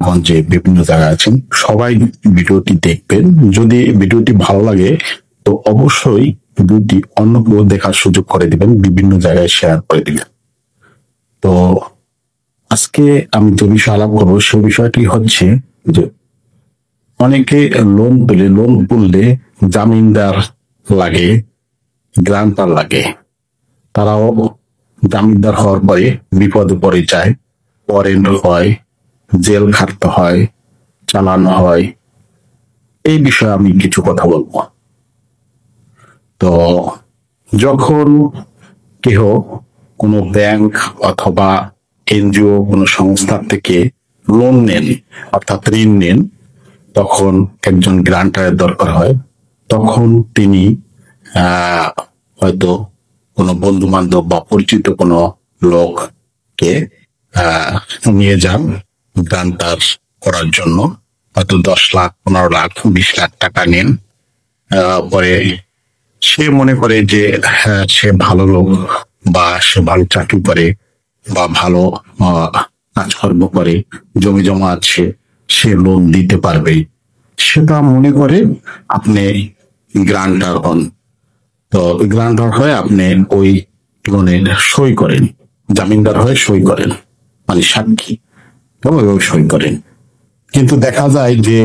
গঞ্জে বিভিন্ন জায়গায় আছেন, সবাই ভিডিওটি দেখবেন। যদি ভিডিওটি ভালো লাগে তো অবশ্যই ভিডিওটি অন্যকেও দেখার সুযোগ করে দিবেন, বিভিন্ন জায়গায় শেয়ার করে দিবেন। তো আজকে আমি যে বিষয় আলাপ করবো সেই বিষয়টি হচ্ছে যে অনেকে লোন তুললে জামিনদার লাগে, গ্রান্টার লাগে। তারাও জামিনদার হওয়ার পরে বিপদে পড়ে যায়, ওয়ারেন্ট হয়, জেল খাটতে হয়, চালানো হয়। এই বিষয়ে আমি কিছু কথা বলবো। তো যখন কেহ কোনো ব্যাংক অথবা এনজিও কোনো সংস্থা থেকে লোন নেন অর্থাৎ ঋণ নেন, তখন একজন গ্রান্টারের দরকার হয়। তখন তিনি হয়তো কোনো বন্ধু বান্ধব বা পরিচিত কোনো লোককে নিয়ে যান গ্রান্টার করার জন্য। হয়তো 10 লাখ, 15 লাখ, 20 লাখ টাকা নেন। পরে সে মনে করে যে হ্যাঁ, সে ভালো লোক বা সে ভালো চাকরি করে বা ভালো কাজকর্ম করে, জমি জমা আছে, সে লোন দিতে পারবে, সেটা মনে করে আপনি গ্রান্টার হন। তো গ্রান্টার হয়ে আপনি ওই লোনের সই করেন, জামিনদার হয়ে সই করেন, মানে সাক্ষী ওইভাবে সই করেন। কিন্তু দেখা যায় যে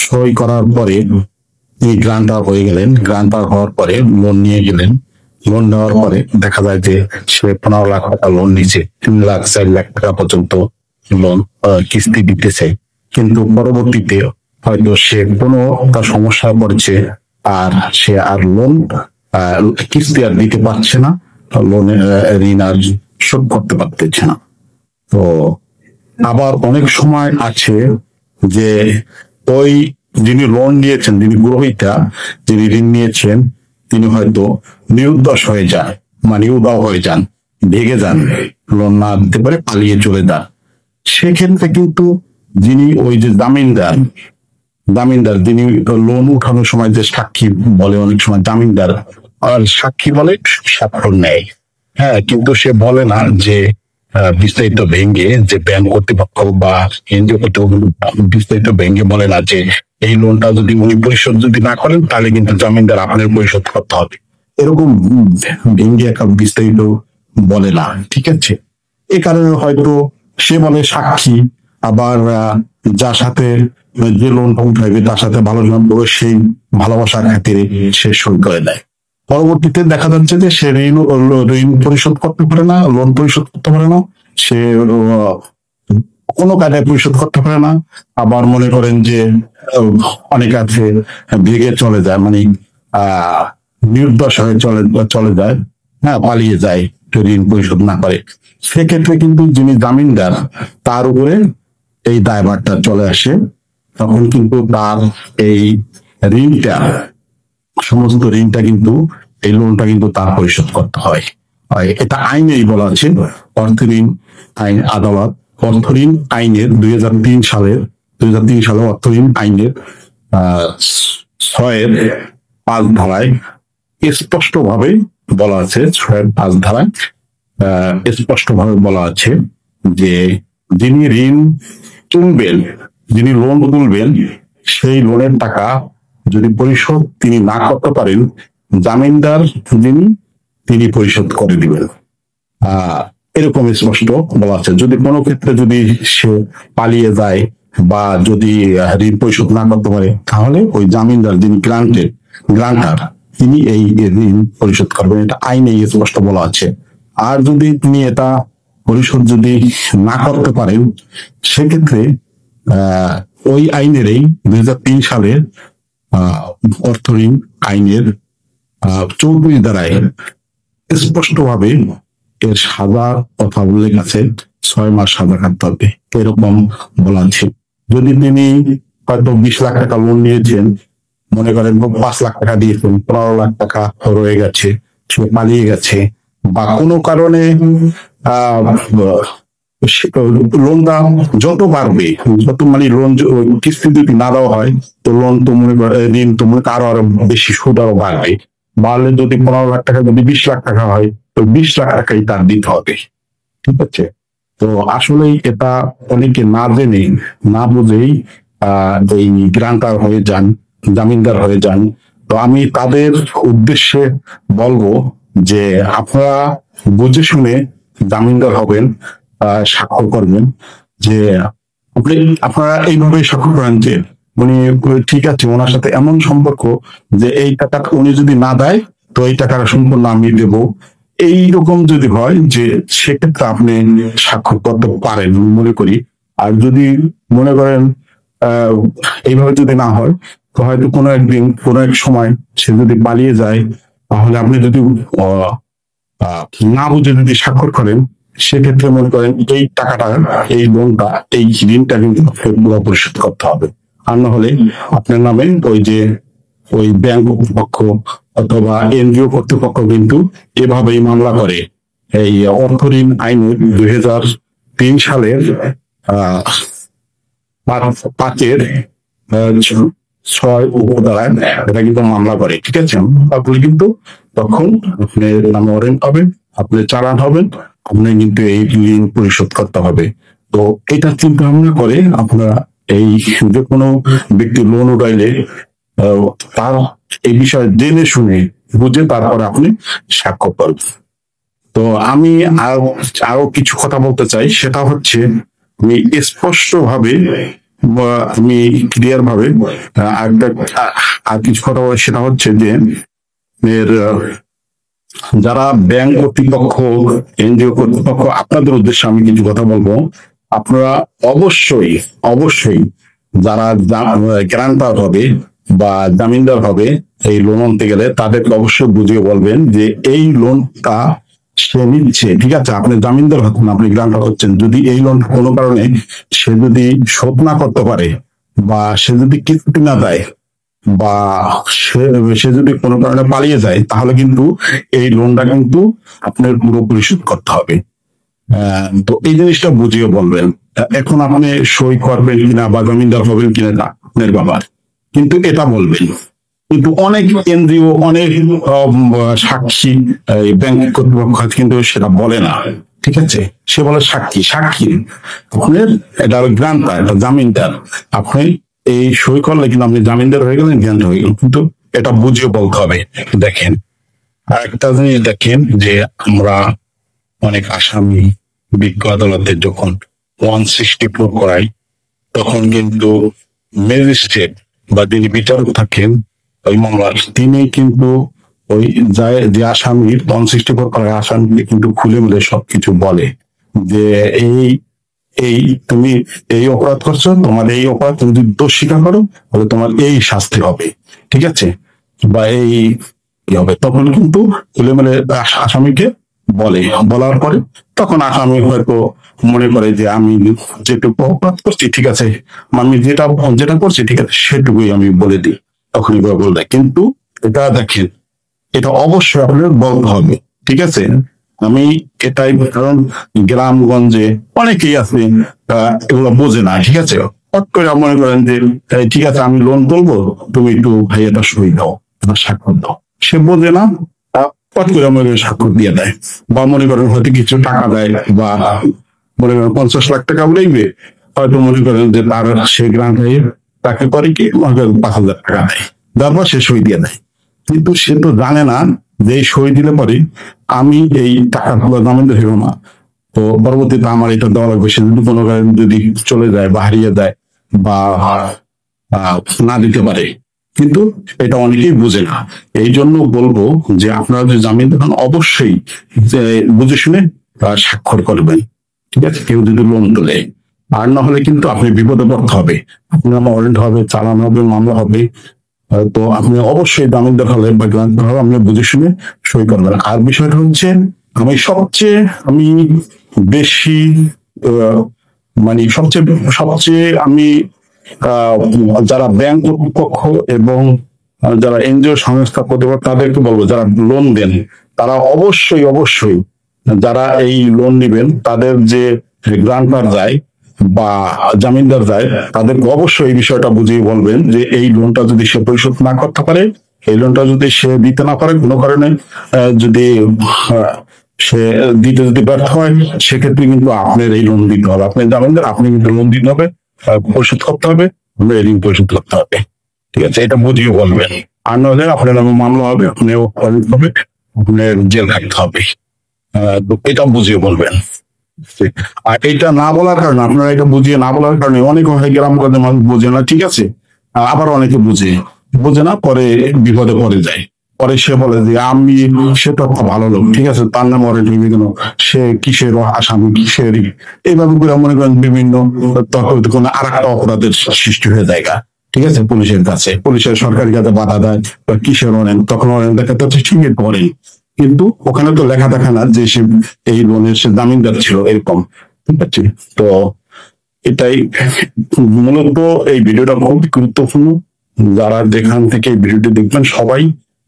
সই করার পরে তিনি গ্রান্টার হয়ে গেলেন, গ্রান্টার হওয়ার পরে লোন নিয়ে গেলেন। লোন নেওয়ার পরে দেখা যায় যে সে 15 লাখ টাকা লোন নিচ্ছে, 3 লাখ 4 লাখ টাকা পর্যন্ত লোন কিস্তি দিতেছে। কিন্তু পরবর্তীতে হয়তো সে কোনো তার সমস্যায় পড়েছে, আর সে আর লোন কিস্তি আর দিতে পারছে না, লোনের ঋণ আর শোধ করতে পারতেছে না। তো আবার অনেক সময় আছে যে ওই যিনি লোন নিয়েছেন, যিনি গ্রহীতা, যিনি ঋণ নিয়েছেন, তিনি হয়তো নিরুদ্দেশ হয়ে যান, মানে উদাও হয়ে যান, ভেগে যান, লোন না দিতে পারে পালিয়ে চলে যান। সেক্ষেত্রে কিন্তু যিনি ওই যে জামিনদার যিনি লোন উঠানোর সময় যে সাক্ষী বলে, অনেক সময় জামিনদার আর সাক্ষী বলে স্বাক্ষর নেয়, হ্যাঁ, কিন্তু সে বলে না যে বিস্তারিত ভেঙ্গে, যে ব্যাংক কর্তৃপক্ষ বা এনজিও কর্তৃপক্ষ বিস্তারিত ভেঙ্গে বলে না যে এই লোনটা যদি উনি পরিশোধ যদি না করেন তাহলে কিন্তু জামিনদার আপনার পরিশোধ করতে হবে, এরকম ভেঙ্গে একটা বিস্তারিত বলে না। ঠিক আছে, এ কারণে হয়তো সে বলে সাক্ষী, আবার যার সাথে যে লোনটা উঠাইবে তার সাথে ভালো সম্পর্ক, সেই ভালোবাসার খাতিরে সে সই করে দেয়। পরবর্তীতে দেখা যাচ্ছে যে সে ঋণ পরিশোধ করতে পারে না, লোন পরিশোধ করতে পারে না, সে কোনো কায়দায় পরিশোধ করতে পারে না। আবার মনে করেন যে অনেক আছে ভেগে চলে যায়, মানে নির্দোষ হয়ে চলে যায়, হ্যাঁ, পালিয়ে যায় ঋণ পরিশোধ না করে। সেক্ষেত্রে কিন্তু যিনি জামিনদার তার উপরে এই দায়ভারটা চলে আসে। তখন কিন্তু তার এই ঋণটা, সমস্ত ঋণটা কিন্তু, এই লোনটা কিন্তু তার পরিশোধ করতে হয়। এটা আইনেই বলা আছে, অর্থ ঋণ আইন আদালত অর্থ ঋণ আইনের 2003 সালে অর্থ ঋণ আইনের 6-5 ধারায় স্পষ্ট ভাবে বলা আছে, 6-5 ধারায় স্পষ্ট ভাবে বলা আছে যে যিনি ঋণ তুলবেন, যিনি লোন তুলবেন, সেই লোনের টাকা যদি পরিশোধ তিনি না করতে পারেন, জামিনদার যিনি তিনি পরিশোধ করে দিবেন। এরকম স্পষ্ট বলা আছে। যদি কোনো ক্ষেত্রে যদি সে পালিয়ে যায় বা যদি ঋণ পরিশোধ না করতে পারে, তাহলে ওই জামিনদার যিনি গ্রান্টার তিনি এই ঋণ পরিশোধ করবেন, এটা আইনে স্পষ্ট বলা আছে। আর যদি তিনি এটা পরিশোধ যদি না করতে পারেন, সেক্ষেত্রে ওই আইনেরই 2003 সালের অর্থ ঋণ আইনের 34 ধারায় স্পষ্ট ভাবে এর সাজার কথা উল্লেখ আছে, 6 মাস সাজা কাটতে হবে, এরকম বলা আছে। যদি তিনি হয়তো 20 লাখ টাকা লোন নিয়েছেন, মনে করেন 5 লাখ টাকা দিয়েছেন, 15 লাখ টাকা রয়ে গেছে, সে পালিয়ে গেছে, বা কোনো কারণে লোনটা যত বাড়বে, যত মানে লোন কিস্তি যদি না দেওয়া হয়, তো লোন তো মনে করে ঋণ তো মনে আরো বেশি সুদ আরো বাড়বে। বাড়লে যদি 15 লাখ টাকা যদি 20 লাখ টাকা হয়, তো 20 লাখ টাকাই তার দিতে হবে। ঠিক আছে, তো আসলেই এটা অনেকে না জেনে না বুঝেই এই গ্রান্টার হয়ে যান, জামিনদার হয়ে যান। তো আমি তাদের উদ্দেশ্যে বলবো যে আপনারা বুঝে শুনে জামিনদার হবেন, স্বাক্ষর করবেন। যে আপনি আপনারা এইভাবে স্বাক্ষর করেন যে উনি ঠিক আছে, ওনার সাথে এমন সম্পর্ক যে এই টাকা উনি যদি না দেয় তো এই টাকাটা সম্পূর্ণ আমি দেবো। এইরকম যদি হয় যে সেক্ষেত্রে আপনি স্বাক্ষর করতে পারেন মনে করি। আর যদি মনে করেন আহ এইভাবে যদি না হয়, তো হয়তো কোনো একদিন কোনো এক সময় সে যদি পালিয়ে যায়, তাহলে আপনি যদি আহ, আহ, না বুঝে যদি স্বাক্ষর করেন, সেক্ষেত্রে মনে করেন এই টাকাটা, এই লোনটা, এই ঋণটা কিন্তু পুরো পরিশোধ করতে হবে। আর না হলে আপনার নামে ওই যে ওই ব্যাংক কর্তৃপক্ষ অথবা এনজিও কর্তৃপক্ষ কিন্তু এভাবেই মামলা করে। এই অর্থ ঋণ আইনের 2003 সালের আহ 5-এর 6 উপধারায় এটা কিন্তু মামলা করে। ঠিক আছে, তারপরে কিন্তু তখন আপনি নাম ওয়ারেন্ট পাবেন, আপনি চালান হবেন, আপনি কিন্তু এই ঋণ পরিশোধ করতে হবে। তো এটা চিন্তা ভাবনা করে আপনারা এই যে কোনো ব্যক্তি লোন উঠাইলে আহ, তার এই বিষয়ে জেনে শুনে বুঝে তারপরে আপনি স্বাক্ষর করবেন। তো আমি আরো কিছু কথা বলতে চাই, সেটা হচ্ছে আমি স্পষ্ট ভাবে আমি ক্লিয়ার ভাবে আর কিছু কথা বলে, সেটা হচ্ছে যে এর যারা ব্যাংক কর্তৃপক্ষ, এনজিও কর্তৃপক্ষ, আপনাদের উদ্দেশ্যে আমি কিছু কথা বলবো। আপনারা অবশ্যই অবশ্যই যারা গ্যারান্টার হবে বা জামিনদার হবে এই লোন আনতে গেলে, তাদেরকে অবশ্যই বুঝিয়ে বলবেন যে এই লোনটা সে নিচ্ছে, ঠিক আছে, আপনি জামিনদার হচ্ছেন, আপনি গ্যারান্টার হচ্ছেন। যদি এই লোন কোনো কারণে সে যদি শোধ না করতে পারে বা সে যদি কিস্তি না দেয় বা সে সে যদি কোনো কারণে পালিয়ে যায়, তাহলে কিন্তু এই লোনটা কিন্তু আপনার পুরো পরিশোধ করতে হবে। তো এই জিনিসটা বুঝিয়ে বলবেন। এখন আপনি সই করবেন কিনা বা জামিনদার হবেন কিনা না আপনার ব্যাপার, কিন্তু এটা বলবেন। কিন্তু অনেক এনজিও, অনেক সাক্ষী ব্যাংক কর্তৃপক্ষ আছে, কিন্তু সেটা বলে না। ঠিক আছে, সে বলে সাক্ষী। সাক্ষী আপনার এটা গ্রান্টার, এটা জামিনদার। আপনি এই সই করলে কিন্তু আপনি জামিনদার হয়ে গেলেন, গ্রান্টার হয়ে গেলেন, কিন্তু এটা বুঝিয়ে বলতে হবে। দেখেন, আর একটা জিনিস দেখেন যে আমরা অনেক আসামি বিজ্ঞ আদালতে যখন 164 করাই, তখন কিন্তু ম্যাজিস্ট্রেট বা যিনি বিচারক থাকেন ওই মামলার, তিনি কিন্তু ওই যে আসামির 164 করার আসামিকে কিন্তু খুলে মিলে সবকিছু বলে যে এই এই তুমি এই অপরাধ করছো, তোমার এই অপরাধ তুমি যদি দোষ স্বীকার করো তাহলে তোমার এই শাস্তি হবে। ঠিক আছে, বা এই কি হবে, তখন কিন্তু খুলে মিলে আসামিকে বলে। বলার পরে তখন আসামি হয়তো মনে করে যে আমি যেটুকু অপরাধ করছি ঠিক আছে, আমি যেটা যেটা করছি ঠিক আছে, সেটুকুই আমি বলে দিই, তখনই বলে দেয়। কিন্তু এটা দেখেন, এটা অবশ্যই আপনার বলতে হবে। ঠিক আছে, আমি এটাই, কারণ গ্রামগঞ্জে অনেকেই আছে এগুলো বোঝে না। ঠিক আছে, হট করে মনে করেন যে ঠিক আছে আমি লোন তুলবো, তুমি একটু ভাই এটা সই দাও, এটা স্বাক্ষর দাও। সে বোঝে না, পট করে মনে করেন স্বাক্ষর দিয়ে দেয়, বা মনে করেন হয়তো কিছু টাকা দেয়, বা মনে করেন 50 লাখ টাকা বলেইবে, হয়তো মনে করেন যে তার সে গ্রান্ট হয়ে তাকে করে কি মনে করেন 5,000 টাকা দেয়, তারপর সে সই দিয়ে দেয়। কিন্তু সে তো জানে না যে এই সই দিলে পরে আমি এই টাকাগুলো জামিনদার হইব না, তো পরবর্তীতে আমার এটা দেওয়া লাগবে। সে যদি কোনো কারণে যদি চলে যায় বা হারিয়ে যায় বা না দিতে পারে, কিন্তু এটা অনেকেই বুঝে না। এই জন্য বলবো যে আপনারা যে জামিন দেবেন অবশ্যই যে বুঝে শুনে স্বাক্ষর করবেন। ঠিক আছে, কেউ যদি লোন তোলে, আর না হলে কিন্তু আপনি বিপদে পড়তে হবে, আপনার ওয়ারেন্ট হবে, চালান হবে, মামলা হবে। তো আপনি অবশ্যই জামিনদার হলে বা গ্রান্টার হলে আপনি বুঝে শুনে সই করবেন। আর বিষয়টা হচ্ছে, আমি বেশি আহ, মানে সবচেয়ে সবচেয়ে আমি যারা ব্যাংক কর্তৃপক্ষ এবং যারা এনজিও সংস্থা কর্তৃপক্ষ তাদেরকে বলবো, যারা লোন দেন তারা অবশ্যই অবশ্যই যারা এই লোন নিবেন, তাদের যে গ্রান্টার যায় বা জামিনদার যায়, তাদেরকে অবশ্যই এই বিষয়টা বুঝিয়ে বলবেন যে এই লোনটা যদি সে পরিশোধ না করতে পারে, এই লোনটা যদি সে দিতে না পারে কোনো কারণে, যদি সে দিতে যদি ব্যর্থ হয়, সেক্ষেত্রে কিন্তু আপনার এই লোন দিতে হবে। আপনি জামিনদার, আপনি কিন্তু লোন দিতে হবে, পরিশোধ করতে হবে, আপনার ঋণ পরিশোধ করতে হবে। ঠিক আছে, এটা বুঝিয়ে বলবেন। আর নইলে আপনার নামে মামলা হবে, আপনিও হবে, আপনার জেল থাকতে হবে। তো এটা বুঝিয়ে বলবেন। আর এটা না বলার কারণে, আপনারা এটা বুঝিয়ে না বলার কারণে অনেক গ্রামগঞ্জের মানুষ বোঝে না, ঠিক আছে। আবার অনেকে বোঝে না, পরে বিপদে পড়ে যায়। পরে সে বলে যে আমি, সে তো একটা ভালো লোক, ঠিক আছে, তার নাম অরেঞ্জ কেন, সে কিসের আসামি, কিসের, এইভাবে করে মনে করেন বিভিন্ন কোনো আর একটা অপরাধের সৃষ্টি হয়ে যায়। ঠিক আছে, পুলিশের কাছে, পুলিশের সরকারি কাছে বাধা দেয় বা কিসের অনেক, তখন অনেক দেখা যাচ্ছে ঠিকই করেন, কিন্তু ওখানে তো লেখা দেখা না যে সে এই লোনের সে জামিনদার ছিল, এরকম। ঠিক আছে, তো এটাই মূলত এই ভিডিওটা খুব গুরুত্বপূর্ণ। যারা যেখান থেকে এই ভিডিওটি দেখবেন সবাই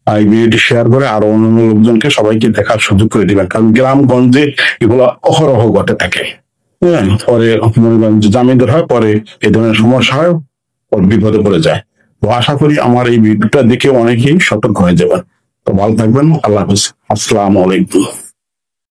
এই ভিডিওটি শেয়ার করে আরো অন্যান্য লোকজনকে সবাইকে দেখার সুযোগ করে দিবেন, কারণ গ্রামগঞ্জে এগুলো অহরহ ঘটে থাকে। হ্যাঁ, পরে মনে করেন যে জামিনদার হয়, পরে এই ধরনের সমস্যা হয়, পরে বিপদে পড়ে যায়। তো আশা করি আমার এই ভিডিওটা দেখে অনেকেই সতর্ক হয়ে যাবেন। তো ভালো থাকবেন, আল্লাহ হাফিজ, আসসালামু আলাইকুম।